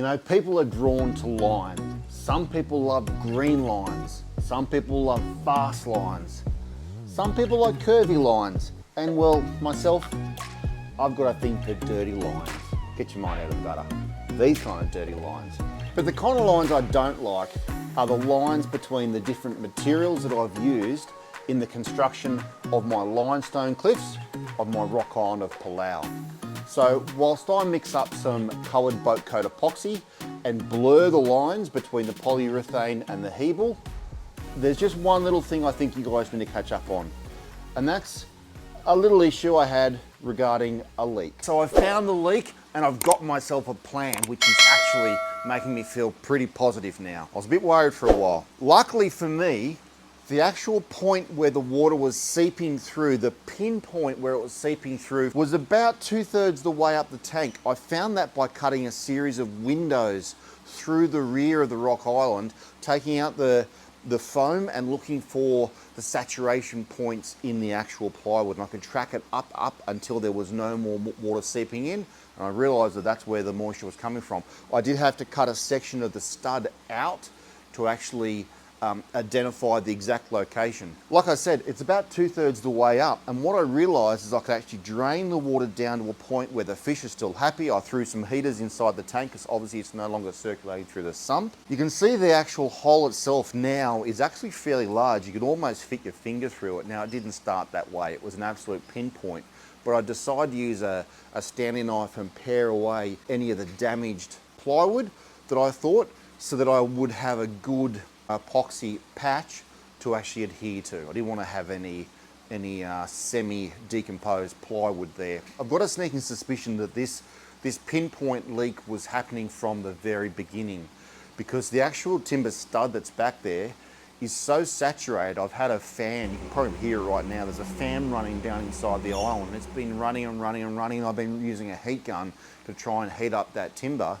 know, people are drawn to lines. Some people love green lines. Some people love fast lines. Some people like curvy lines. And well, myself, I've got a thing for dirty lines. Get your mind out of the gutter. These kind of dirty lines. But the kind of lines I don't like are the lines between the different materials that I've used in the construction of my limestone cliffs of my rock island of Palau. So whilst I mix up some coloured boat coat epoxy and blur the lines between the polyurethane and the Hebel, there's just one little thing I think you guys need to catch up on. And that's a little issue I had regarding a leak. So I found the leak and I've got myself a plan which is actually making me feel pretty positive now. I was a bit worried for a while. Luckily for me, the actual point where the water was seeping through, the pinpoint where it was seeping through, was about 2/3 the way up the tank. I found that by cutting a series of windows through the rear of the rock island, taking out the foam and looking for the saturation points in the actual plywood. And I could track it up until there was no more water seeping in. And I realized that that's where the moisture was coming from. I did have to cut a section of the stud out to actually identify the exact location. Like I said, it's about 2/3 the way up, and what I realized is I could actually drain the water down to a point where the fish are still happy. I threw some heaters inside the tank because obviously it's no longer circulating through the sump. You can see the actual hole itself now is actually fairly large. You could almost fit your finger through it. Now, it didn't start that way. It was an absolute pinpoint, but I decided to use a Stanley knife and pare away any of the damaged plywood that I thought, so that I would have a good epoxy patch to actually adhere to. I didn't want to have any semi-decomposed plywood there. I've got a sneaking suspicion that this pinpoint leak was happening from the very beginning, because the actual timber stud that's back there is so saturated. I've had a fan, you can probably hear it right now, there's a fan running down inside the island. It's been running and running and running. I've been using a heat gun to try and heat up that timber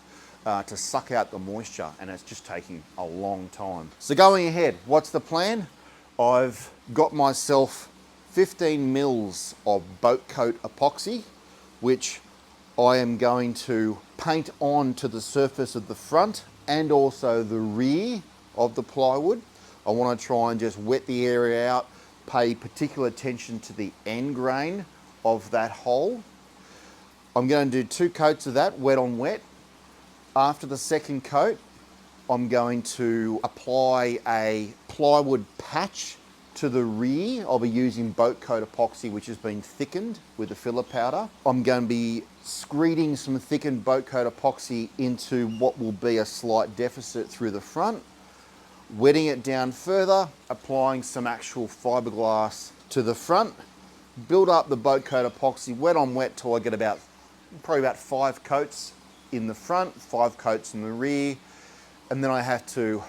to suck out the moisture, and it's just taking a long time. So going ahead, what's the plan? I've got myself 15 mils of boat coat epoxy, which I am going to paint on to the surface of the front and also the rear of the plywood. I want to try and just wet the area out, pay particular attention to the end grain of that hole. I'm going to do 2 coats of that, wet on wet. After the second coat, I'm going to apply a plywood patch to the rear. I'll be using boat coat epoxy, which has been thickened with a filler powder. I'm going to be screeding some thickened boat coat epoxy into what will be a slight deficit through the front, wetting it down further, applying some actual fiberglass to the front, build up the boat coat epoxy wet on wet till I get probably about 5 coats in the front, 5 coats in the rear, and then I have to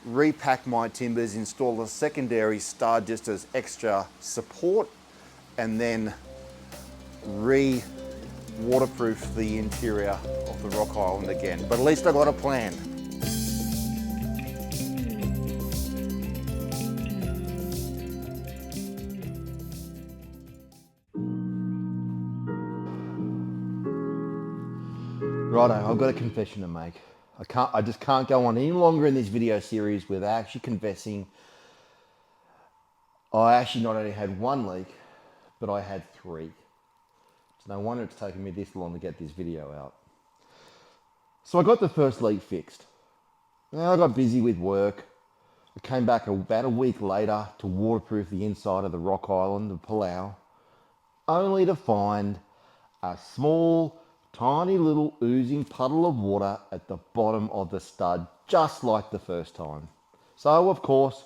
repack my timbers, install a secondary stud just as extra support, and then waterproof the interior of the rock island again. But at least I got a plan. Righto, I've got a confession to make. I just can't go on any longer in this video series without actually confessing. I actually not only had 1 leak, but I had 3. It's no wonder it's taken me this long to get this video out. So I got the first leak fixed. Now I got busy with work. I came back about a week later to waterproof the inside of the rock island of Palau, only to find a small, tiny little oozing puddle of water at the bottom of the stud, just like the first time. So of course,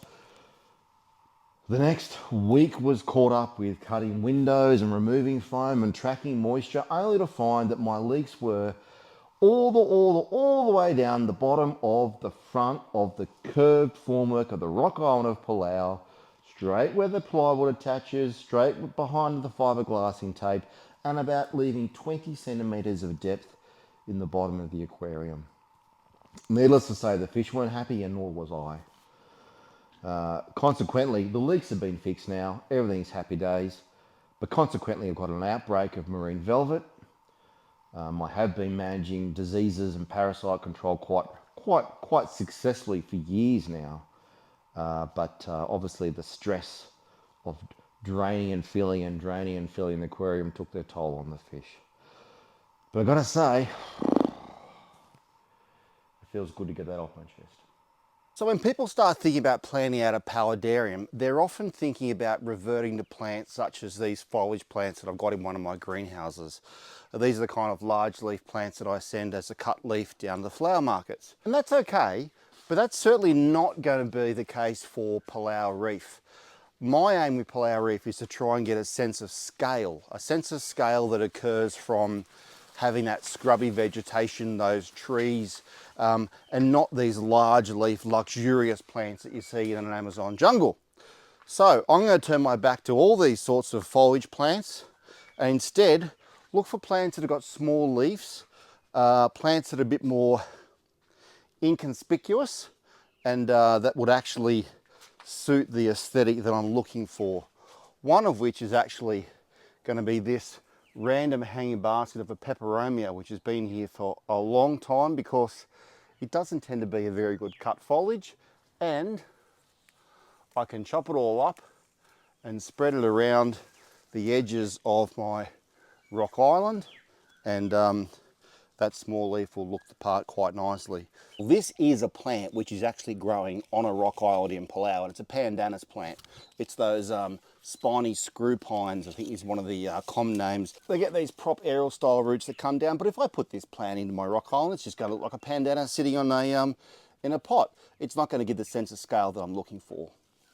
the next week was caught up with cutting windows and removing foam and tracking moisture, only to find that my leaks were all the way down the bottom of the front of the curved formwork of the rock island of Palau, straight where the plywood attaches, straight behind the fiberglassing tape, and about leaving 20 centimeters of depth in the bottom of the aquarium. Needless to say, the fish weren't happy, and nor was I. Consequently, the leaks have been fixed now. Everything's happy days. But consequently, I've got an outbreak of marine velvet. I have been managing diseases and parasite control quite successfully for years now. But obviously the stress of draining and filling the aquarium took their toll on the fish. But I gotta say, it feels good to get that off my chest. So when people start thinking about planting out a paludarium, they're often thinking about reverting to plants such as these foliage plants that I've got in one of my greenhouses. These are the kind of large leaf plants that I send as a cut leaf down to the flower markets. And that's okay, but that's certainly not going to be the case for Palau Reef. My aim with Palau Reef is to try and get a sense of scale that occurs from having that scrubby vegetation, those trees, and not these large leaf luxurious plants that you see in an Amazon jungle. So I'm going to turn my back to all these sorts of foliage plants and instead look for plants that have got small leaves, plants that are a bit more inconspicuous and that would actually suit the aesthetic that I'm looking for. One of which is actually going to be this random hanging basket of a peperomia, which has been here for a long time because it doesn't tend to be a very good cut foliage, and I can chop it all up and spread it around the edges of my rock island, and that small leaf will look the part quite nicely. This is a plant which is actually growing on a rock island in Palau, and it's a pandanus plant. It's those spiny screw pines, I think is one of the common names. They get these prop aerial style roots that come down, but if I put this plant into my rock island, it's just going to look like a pandanus sitting on a in a pot. It's not going to give the sense of scale that I'm looking for.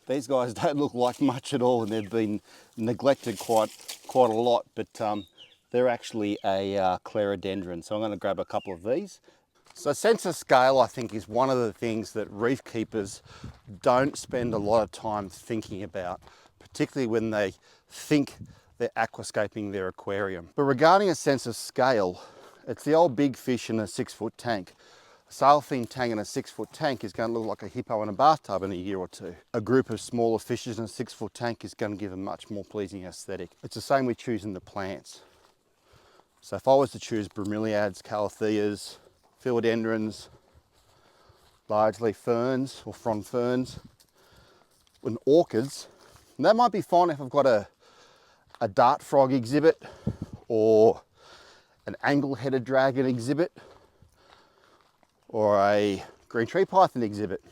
These guys don't look like much at all, and they've been neglected quite a lot, but they're actually a clerodendron, so I'm going to grab a couple of these. So sense of scale, I think, is one of the things that reef keepers don't spend a lot of time thinking about, particularly when they think they're aquascaping their aquarium. But regarding a sense of scale, it's the old big fish in a 6-foot tank. A sailfin tank in a 6-foot tank is going to look like a hippo in a bathtub in a year or two. A group of smaller fishes in a 6-foot tank is going to give a much more pleasing aesthetic. It's the same with choosing the plants. So if I was to choose bromeliads, calatheas, philodendrons, large leaf ferns or frond ferns, and orchids, and that might be fine if I've got a dart frog exhibit or an angle-headed dragon exhibit or a green tree python exhibit,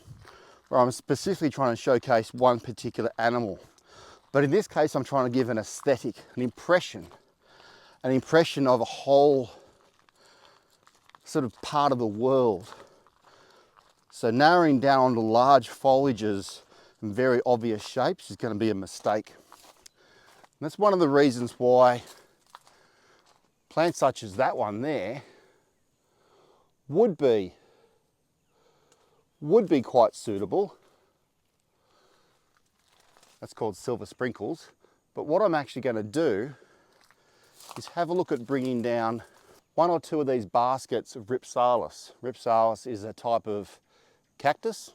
where I'm specifically trying to showcase one particular animal. But in this case, I'm trying to give an aesthetic, an impression of a whole sort of part of the world. So narrowing down onto large foliages and very obvious shapes is going to be a mistake. And that's one of the reasons why plants such as that one there would be quite suitable. That's called silver sprinkles. But what I'm actually going to do is have a look at bringing down one or two of these baskets of Ripsalis. Ripsalis is a type of cactus,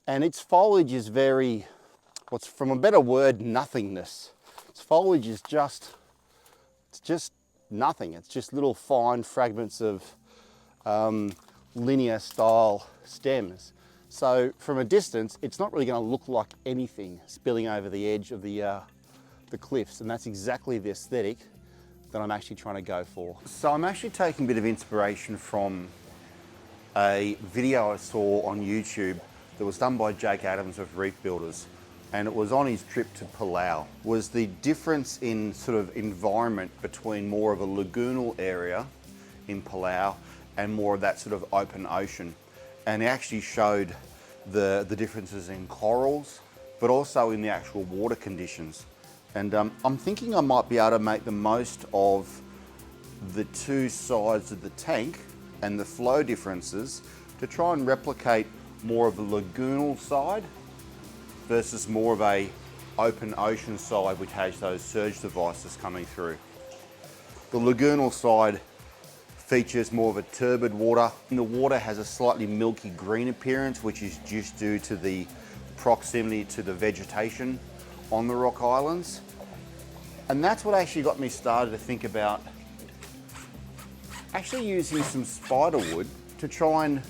and its foliage is very, what's from a better word, nothingness. Its foliage is just nothing. It's just little fine fragments of linear style stems. So from a distance, it's not really going to look like anything spilling over the edge of the cliffs, and that's exactly the aesthetic that I'm actually trying to go for. So I'm actually taking a bit of inspiration from a video I saw on YouTube that was done by Jake Adams of Reef Builders, and it was on his trip to Palau. Was the difference in sort of environment between more of a lagoonal area in Palau and more of that sort of open ocean. And he actually showed the differences in corals, but also in the actual water conditions. And I'm thinking I might be able to make the most of the two sides of the tank and the flow differences to try and replicate more of a lagoonal side versus more of a open ocean side which has those surge devices coming through. The lagoonal side features more of a turbid water. And the water has a slightly milky green appearance, which is just due to the proximity to the vegetation on the rock islands. And that's what actually got me started to think about Actually using some spider wood to try and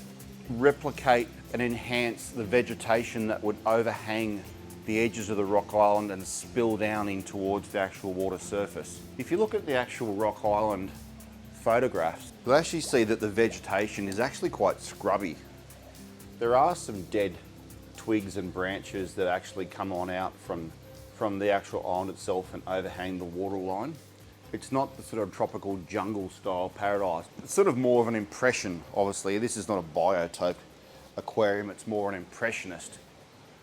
replicate and enhance the vegetation that would overhang the edges of the rock island and spill down in towards the actual water surface. If you look at the actual rock island photographs, you'll actually see that the vegetation is actually quite scrubby. There are some dead twigs and branches that actually come on out from the actual island itself and overhang the water line. It's not the sort of tropical jungle style paradise. It's sort of more of an impression, obviously. This is not a biotope aquarium, it's more an impressionist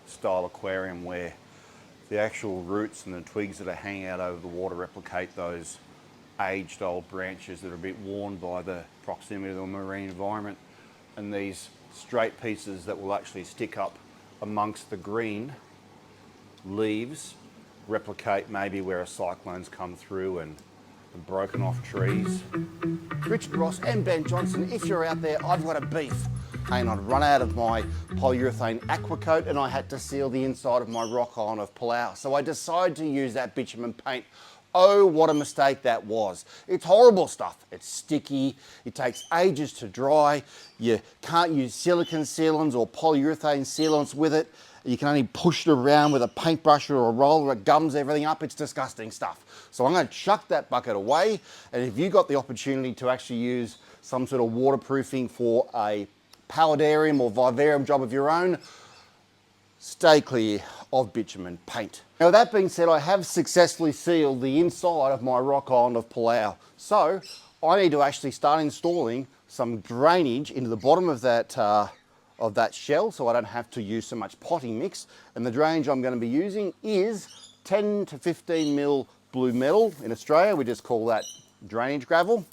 style aquarium where the actual roots and the twigs that are hanging out over the water replicate those aged old branches that are a bit worn by the proximity of the marine environment, and these straight pieces that will actually stick up amongst the green leaves replicate maybe where a cyclone's come through and broken off trees. Richard Ross and Ben Johnson, if you're out there, I've got a beef. And I'd run out of my polyurethane aquacoat and I had to seal the inside of my rock island of Palau. So I decided to use that bitumen paint. Oh, what a mistake that was. It's horrible stuff. It's sticky, it takes ages to dry, you can't use silicone sealants or polyurethane sealants with it. You can only push it around with a paintbrush or a roller, it gums everything up. It's disgusting stuff. So I'm going to chuck that bucket away, and if you got the opportunity to actually use some sort of waterproofing for a paludarium or vivarium job of your own, stay clear of bitumen paint. Now, that being said, I have successfully sealed the inside of my rock island of Palau. So I need to actually start installing some drainage into the bottom of that shell so I don't have to use so much potting mix. And the drainage I'm going to be using is 10 to 15 mil blue metal. In Australia, we just call that drainage gravel,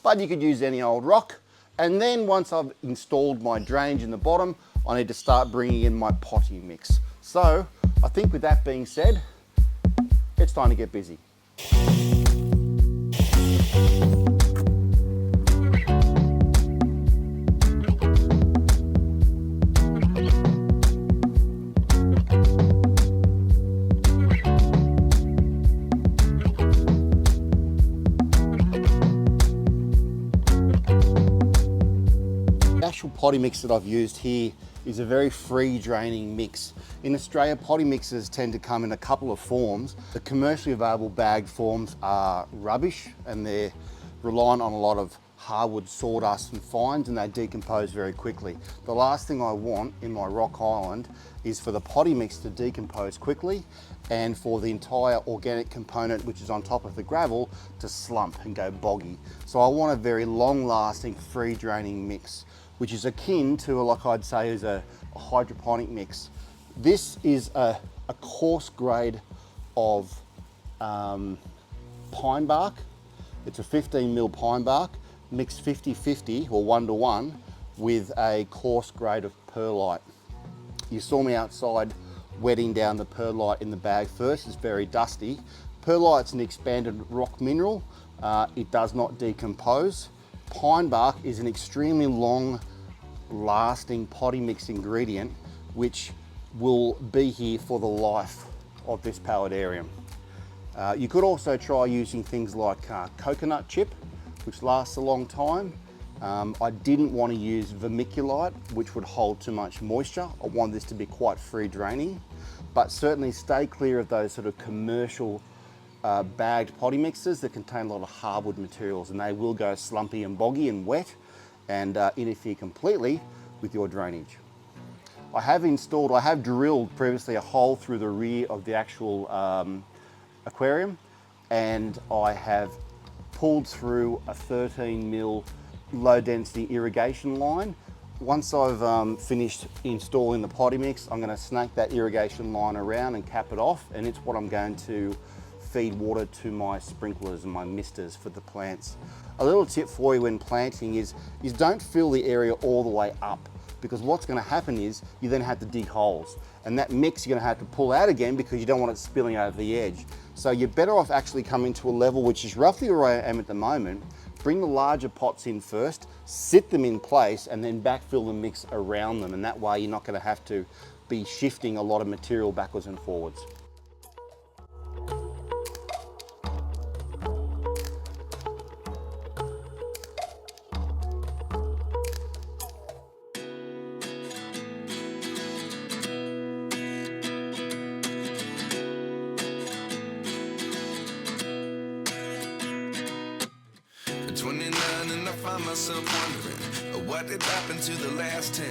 but you could use any old rock. And then once I've installed my drainage in the bottom, I need to start bringing in my potting mix. So I think with that being said, it's time to get busy. Potting mix that I've used here is a very free draining mix. In Australia, potting mixes tend to come in a couple of forms. The commercially available bagged forms are rubbish and they're reliant on a lot of hardwood sawdust and fines, and they decompose very quickly. The last thing I want in my rock island is for the potting mix to decompose quickly and for the entire organic component, which is on top of the gravel, to slump and go boggy. So I want a very long lasting free draining mix, which is akin to, like I'd say, is a hydroponic mix. This is a coarse grade of pine bark. It's a 15 mil pine bark, mixed 50-50 or 1-to-1 with a coarse grade of perlite. You saw me outside wetting down the perlite in the bag first. It's very dusty. Perlite's an expanded rock mineral. It does not decompose. Pine bark is an extremely long lasting potting mix ingredient which will be here for the life of this paludarium. You could also try using things like coconut chip, which lasts a long time. I didn't want to use vermiculite, which would hold too much moisture. I want this to be quite free draining, but certainly stay clear of those sort of commercial bagged potting mixes that contain a lot of hardwood materials, and they will go slumpy and boggy and wet and interfere completely with your drainage. I have drilled previously a hole through the rear of the actual aquarium, and I have pulled through a 13 mil low density irrigation line. Once I've finished installing the potting mix, I'm going to snake that irrigation line around and cap it off, and it's what I'm going to feed water to my sprinklers and my misters for the plants. A little tip for you when planting is don't fill the area all the way up, because what's going to happen is you then have to dig holes, and that mix you're going to have to pull out again because you don't want it spilling over the edge. So you're better off actually coming to a level which is roughly where I am at the moment. Bring the larger pots in first, sit them in place, and then backfill the mix around them, and that way you're not going to have to be shifting a lot of material backwards and forwards. 29 and I find myself wondering, what did happen to the last 10?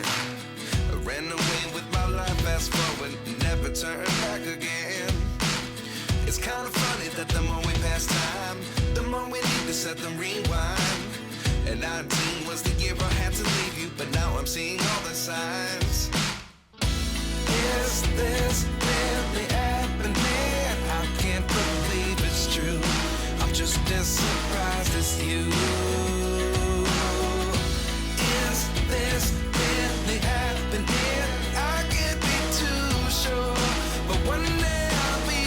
I ran away with my life, fast forward, never turn back again. It's kind of funny that the more we pass time, the more we need to set them rewind. And 19 was the year I had to leave you, but now I'm seeing all the signs. Is this really happening? I can't believe it's true. I'm just as surprised as you. Is this really happening? I can't be too sure, but one day I'll be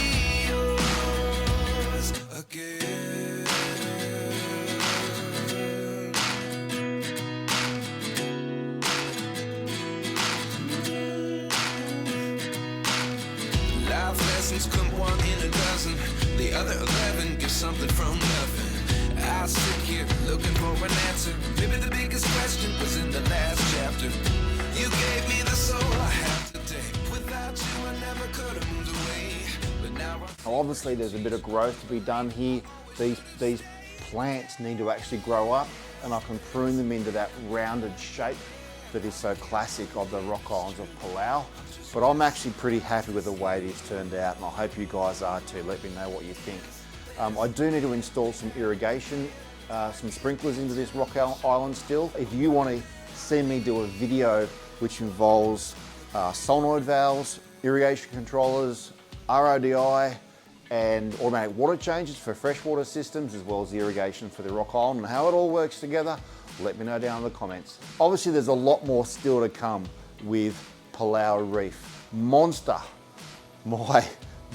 yours again. Life lessons come one in a dozen. The other 11 give something from nothing. I sit here looking for an answer. Maybe the biggest question was in the last chapter. You gave me the soul I have today. Without you I never could have moved away. But now Obviously there's a bit of growth to be done here. These plants need to actually grow up, and I can prune them into that rounded shape that is so classic of the rock islands of Palau. But I'm actually pretty happy with the way this turned out, and I hope you guys are too. Let me know what you think. I do need to install some irrigation, some sprinklers into this rock island still. If you want to see me do a video which involves solenoid valves, irrigation controllers, RODI, and automatic water changes for freshwater systems, as well as the irrigation for the rock island and how it all works together, let me know down in the comments. Obviously there's a lot more still to come with Palau Reef. Monster, my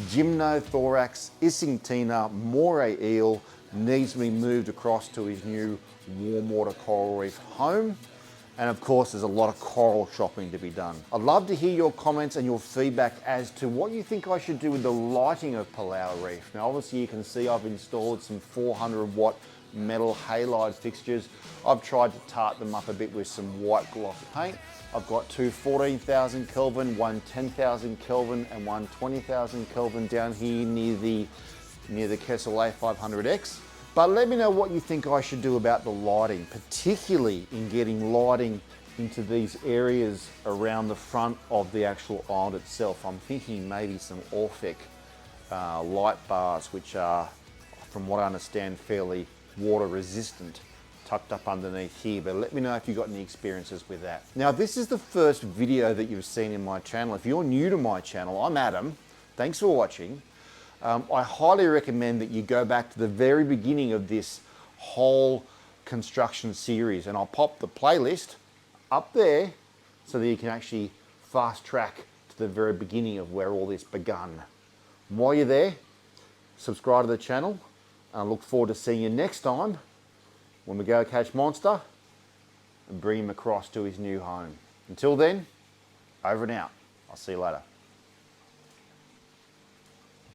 Gymnothorax Isingtina moray eel needs to be moved across to his new warm water coral reef home. And of course, there's a lot of coral shopping to be done. I'd love to hear your comments and your feedback as to what you think I should do with the lighting of Palau Reef. Now, obviously you can see I've installed some 400 watt metal halide fixtures. I've tried to tart them up a bit with some white gloss paint. I've got two 14,000 Kelvin, one 10,000 Kelvin, and one 20,000 Kelvin down here near the Kessel A500X. But let me know what you think I should do about the lighting, particularly in getting lighting into these areas around the front of the actual island itself. I'm thinking maybe some Orphec light bars, which are, from what I understand, fairly water resistant, tucked up underneath here. But let me know if you've got any experiences with that. Now, if this is the first video that you've seen in my channel, if you're new to my channel, I'm Adam. Thanks for watching. I highly recommend that you go back to the very beginning of this whole construction series, and I'll pop the playlist up there so that you can actually fast track to the very beginning of where all this begun. And while you're there, subscribe to the channel, and I look forward to seeing you next time when we go catch Monster and bring him across to his new home. Until then, over and out. I'll see you later.